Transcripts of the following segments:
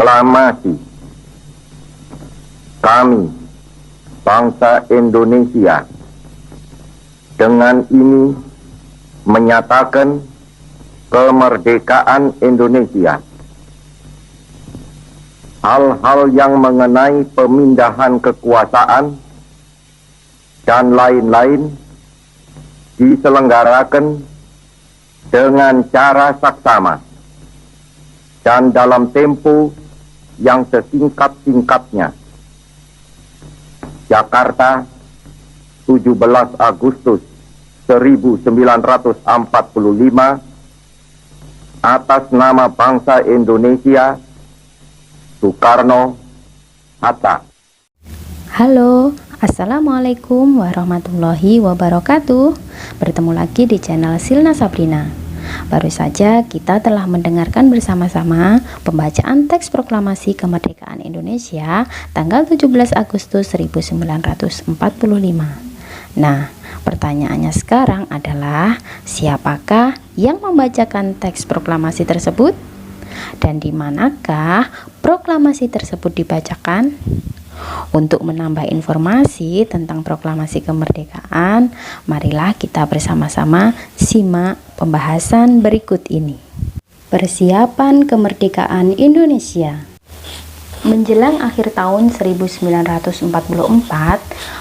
Proklamasi kami, bangsa Indonesia, dengan ini menyatakan kemerdekaan Indonesia. Hal-hal yang mengenai pemindahan kekuasaan dan lain-lain diselenggarakan dengan cara saksama dan dalam tempo yang sesingkat-singkatnya. Jakarta, 17 Agustus 1945, atas nama bangsa Indonesia, Soekarno, Hatta. Halo, Assalamualaikum warahmatullahi wabarakatuh. Bertemu lagi di channel Silna Sabrina. Baru saja kita telah mendengarkan bersama-sama pembacaan teks proklamasi kemerdekaan Indonesia tanggal 17 Agustus 1945. Nah, pertanyaannya sekarang adalah, siapakah yang membacakan teks proklamasi tersebut? Dan di manakah proklamasi tersebut dibacakan? Untuk menambah informasi tentang proklamasi kemerdekaan, marilah kita bersama-sama simak pembahasan berikut ini. Persiapan kemerdekaan Indonesia. Menjelang akhir tahun 1944,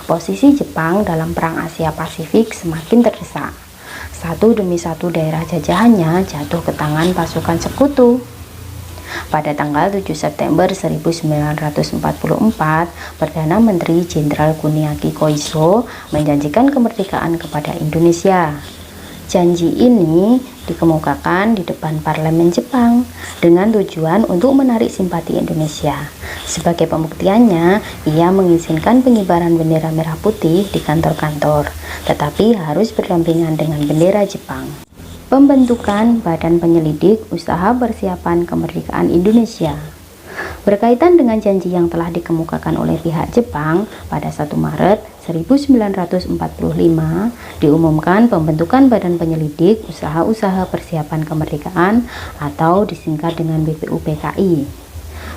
posisi Jepang dalam Perang Asia Pasifik semakin terdesak. Satu demi satu daerah jajahannya jatuh ke tangan pasukan sekutu. Pada tanggal 7 September 1944, Perdana Menteri Jenderal Kuniaki Koiso menjanjikan kemerdekaan kepada Indonesia. Janji ini dikemukakan di depan parlemen Jepang dengan tujuan untuk menarik simpati Indonesia. Sebagai pembuktiannya, ia mengizinkan pengibaran bendera merah putih di kantor-kantor, tetapi harus berdampingan dengan bendera Jepang. Pembentukan Badan Penyelidik Usaha Persiapan Kemerdekaan Indonesia. Berkaitan dengan janji yang telah dikemukakan oleh pihak Jepang, pada 1 Maret 1945 diumumkan pembentukan Badan Penyelidik Usaha-Usaha Persiapan Kemerdekaan atau disingkat dengan BPUPKI.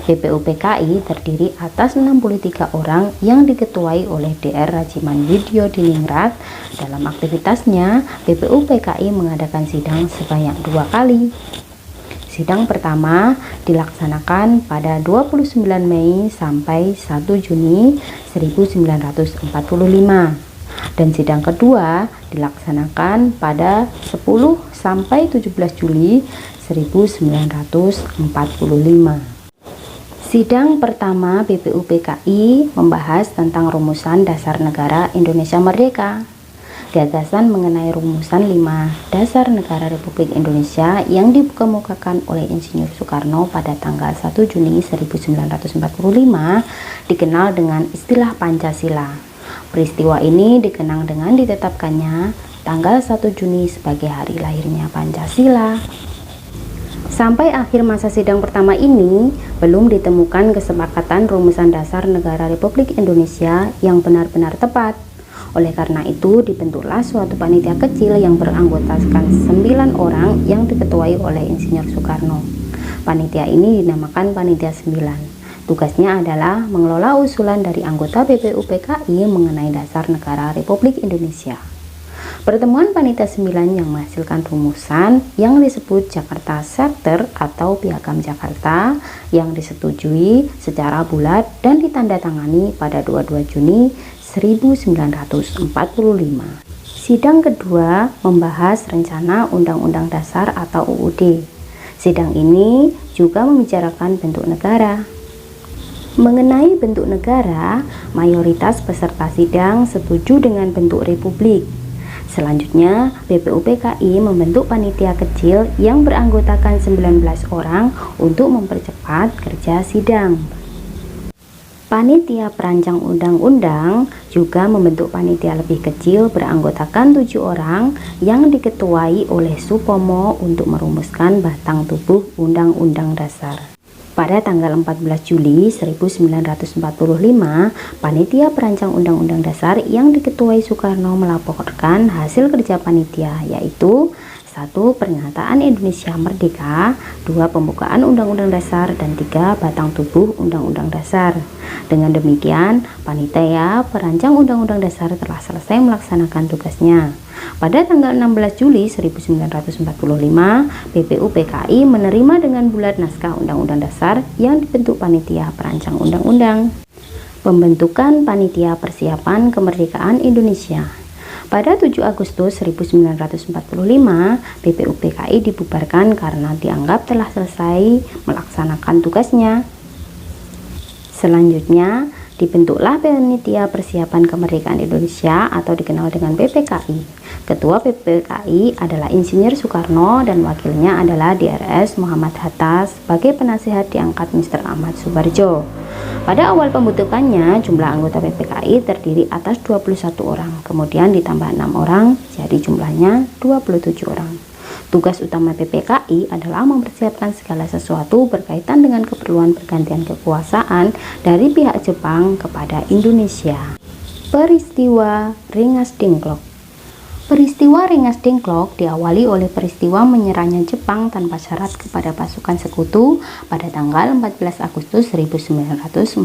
BPUPKI terdiri atas 63 orang yang diketuai oleh Dr. Rajiman Widyodiningrat. Dalam aktivitasnya, BPUPKI mengadakan sidang sebanyak 2 kali. Sidang pertama dilaksanakan pada 29 Mei sampai 1 Juni 1945 dan sidang kedua dilaksanakan pada 10 sampai 17 Juli 1945. Sidang pertama BPUPKI membahas tentang rumusan dasar negara Indonesia Merdeka. Gagasan mengenai rumusan 5 dasar negara Republik Indonesia yang dikemukakan oleh Insinyur Soekarno pada tanggal 1 Juni 1945 dikenal dengan istilah Pancasila. Peristiwa ini dikenang dengan ditetapkannya tanggal 1 Juni sebagai hari lahirnya Pancasila. Sampai akhir masa sidang pertama ini, belum ditemukan kesepakatan rumusan dasar negara Republik Indonesia yang benar-benar tepat. Oleh karena itu, dibentuklah suatu panitia kecil yang beranggotakan 9 orang yang diketuai oleh Insinyur Soekarno. Panitia ini dinamakan Panitia 9. Tugasnya adalah mengelola usulan dari anggota BPUPKI mengenai dasar negara Republik Indonesia. Pertemuan Panitia 9 yang menghasilkan rumusan yang disebut Jakarta Charter atau Piagam Jakarta yang disetujui secara bulat dan ditandatangani pada 22 Juni 1945. Sidang kedua membahas rencana Undang-Undang Dasar atau UUD. Sidang ini juga membicarakan bentuk negara. Mengenai bentuk negara, mayoritas peserta sidang setuju dengan bentuk republik. Selanjutnya, BPUPKI membentuk panitia kecil yang beranggotakan 19 orang untuk mempercepat kerja sidang. Panitia perancang undang-undang juga membentuk panitia lebih kecil beranggotakan 7 orang yang diketuai oleh Supomo untuk merumuskan batang tubuh Undang-Undang Dasar. Pada tanggal 14 Juli 1945, panitia perancang Undang-Undang Dasar yang diketuai Soekarno melaporkan hasil kerja panitia, yaitu 1. Pernyataan Indonesia Merdeka, 2. Pembukaan Undang-Undang Dasar, dan 3. Batang tubuh Undang-Undang Dasar. Dengan demikian, panitia perancang Undang-Undang Dasar telah selesai melaksanakan tugasnya. Pada tanggal 16 Juli 1945, BPUPKI menerima dengan bulat naskah Undang-Undang Dasar yang dibentuk panitia perancang undang-undang. Pembentukan Panitia Persiapan Kemerdekaan Indonesia. Pada 7 Agustus 1945, BPUPKI dibubarkan karena dianggap telah selesai melaksanakan tugasnya. Selanjutnya, dibentuklah Panitia Persiapan Kemerdekaan Indonesia atau dikenal dengan PPKI. Ketua PPKI adalah Insinyur Soekarno dan wakilnya adalah DRS Muhammad Hatta. Sebagai penasihat diangkat Mr. Ahmad Subarjo. Pada awal pembentukannya, jumlah anggota PPKI terdiri atas 21 orang, kemudian ditambah 6 orang, jadi jumlahnya 27 orang. Tugas utama PPKI adalah mempersiapkan segala sesuatu berkaitan dengan keperluan pergantian kekuasaan dari pihak Jepang kepada Indonesia. Peristiwa Rengas Dengklok. Peristiwa Rengas Dengklok diawali oleh peristiwa menyerahnya Jepang tanpa syarat kepada pasukan sekutu pada tanggal 14 Agustus 1945.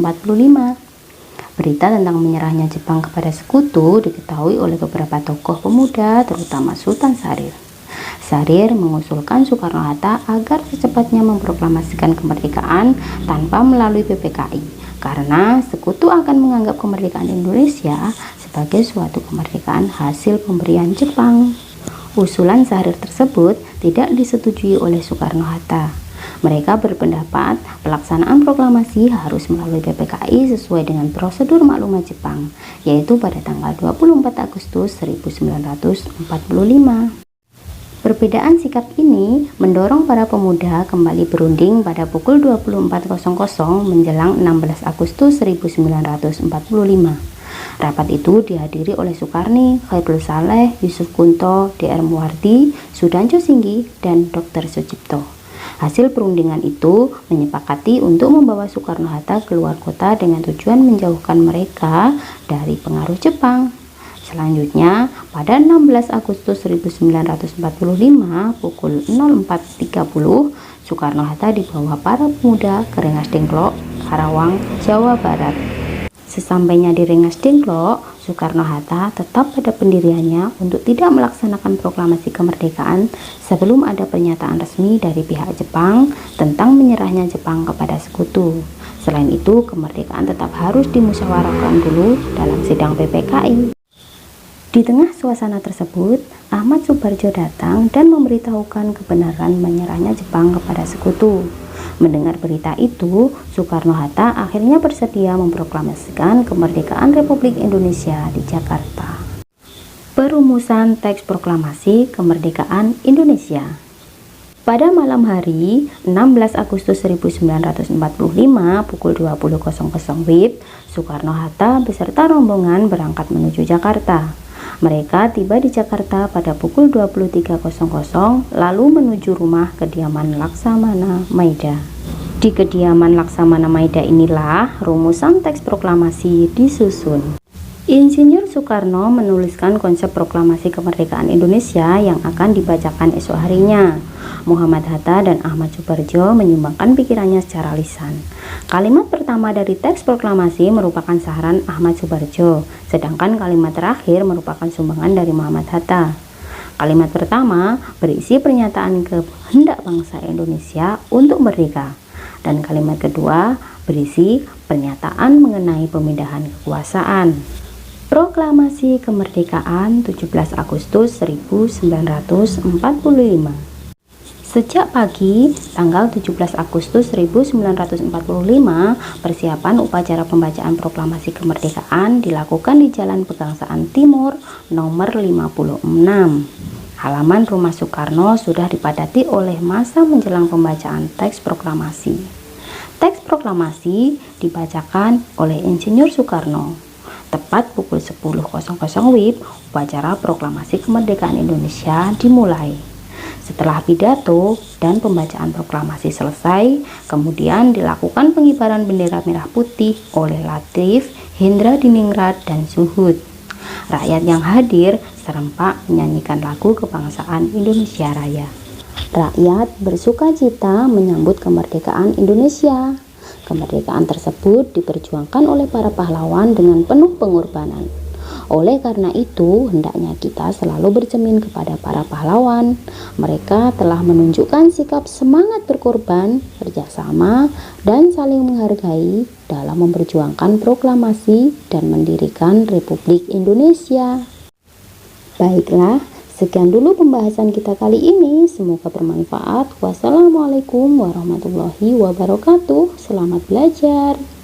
Berita tentang menyerahnya Jepang kepada sekutu diketahui oleh beberapa tokoh pemuda, terutama Sultan Syahrir. Syahrir mengusulkan Soekarno-Hatta agar secepatnya memproklamasikan kemerdekaan tanpa melalui PPKI, karena sekutu akan menganggap kemerdekaan Indonesia sebagai suatu kemerdekaan hasil pemberian Jepang. Usulan Syahrir tersebut tidak disetujui oleh Soekarno-Hatta. Mereka berpendapat pelaksanaan proklamasi harus melalui PPKI sesuai dengan prosedur maklumat Jepang, yaitu pada tanggal 24 Agustus 1945. Perbedaan sikap ini mendorong para pemuda kembali berunding pada pukul 24.00 menjelang 16 Agustus 1945. Rapat itu dihadiri oleh Sukarni, Khairul Saleh, Yusuf Kunto, DR Muwardi, Sudanjo Singgi, dan Dr. Sucipto. Hasil perundingan itu menyepakati untuk membawa Soekarno-Hatta keluar kota dengan tujuan menjauhkan mereka dari pengaruh Jepang. Selanjutnya, pada 16 Agustus 1945 pukul 04.30, Soekarno-Hatta dibawa para pemuda ke Rengas Dengklok, Karawang, Jawa Barat. Sesampainya di Rengas Dengklok, Soekarno-Hatta tetap pada pendiriannya untuk tidak melaksanakan proklamasi kemerdekaan sebelum ada pernyataan resmi dari pihak Jepang tentang menyerahnya Jepang kepada sekutu. Selain itu, kemerdekaan tetap harus dimusyawarahkan dulu dalam sidang PPKI. Di tengah suasana tersebut, Ahmad Subarjo datang dan memberitahukan kebenaran menyerahnya Jepang kepada sekutu. Mendengar berita itu, Soekarno-Hatta akhirnya bersedia memproklamasikan kemerdekaan Republik Indonesia di Jakarta. Perumusan teks proklamasi kemerdekaan Indonesia. Pada malam hari 16 Agustus 1945 pukul 20.00 WIB, Soekarno-Hatta beserta rombongan berangkat menuju Jakarta. Mereka tiba di Jakarta pada pukul 23.00 lalu menuju rumah kediaman Laksamana Maida. Di kediaman Laksamana Maida inilah rumusan teks proklamasi disusun. Insinyur Soekarno menuliskan konsep proklamasi kemerdekaan Indonesia yang akan dibacakan esok harinya. Muhammad Hatta dan Ahmad Subarjo menyumbangkan pikirannya secara lisan. Kalimat pertama dari teks proklamasi merupakan saran Ahmad Subarjo, sedangkan kalimat terakhir merupakan sumbangan dari Muhammad Hatta. Kalimat pertama berisi pernyataan kehendak bangsa Indonesia untuk merdeka, dan kalimat kedua berisi pernyataan mengenai pemindahan kekuasaan. Proklamasi Kemerdekaan 17 Agustus 1945. Sejak pagi, tanggal 17 Agustus 1945, persiapan upacara pembacaan proklamasi kemerdekaan dilakukan di Jalan Pegangsaan Timur nomor 56. Halaman rumah Soekarno sudah dipadati oleh massa menjelang pembacaan teks proklamasi. Teks proklamasi dibacakan oleh Insinyur Soekarno. Tepat pukul 10.00 WIB, upacara proklamasi kemerdekaan Indonesia dimulai. Setelah pidato dan pembacaan proklamasi selesai, kemudian dilakukan pengibaran bendera merah putih oleh Latif, Hendra Diningrat, dan Suhud. Rakyat yang hadir serempak menyanyikan lagu kebangsaan Indonesia Raya. Rakyat bersuka cita menyambut kemerdekaan Indonesia. Kemerdekaan tersebut diperjuangkan oleh para pahlawan dengan penuh pengorbanan. Oleh karena itu, hendaknya kita selalu bercermin kepada para pahlawan. Mereka telah menunjukkan sikap semangat berkorban, kerjasama, dan saling menghargai dalam memperjuangkan proklamasi dan mendirikan Republik Indonesia. Baiklah, sekian dulu pembahasan kita kali ini. Semoga bermanfaat. Wassalamualaikum warahmatullahi wabarakatuh. Selamat belajar.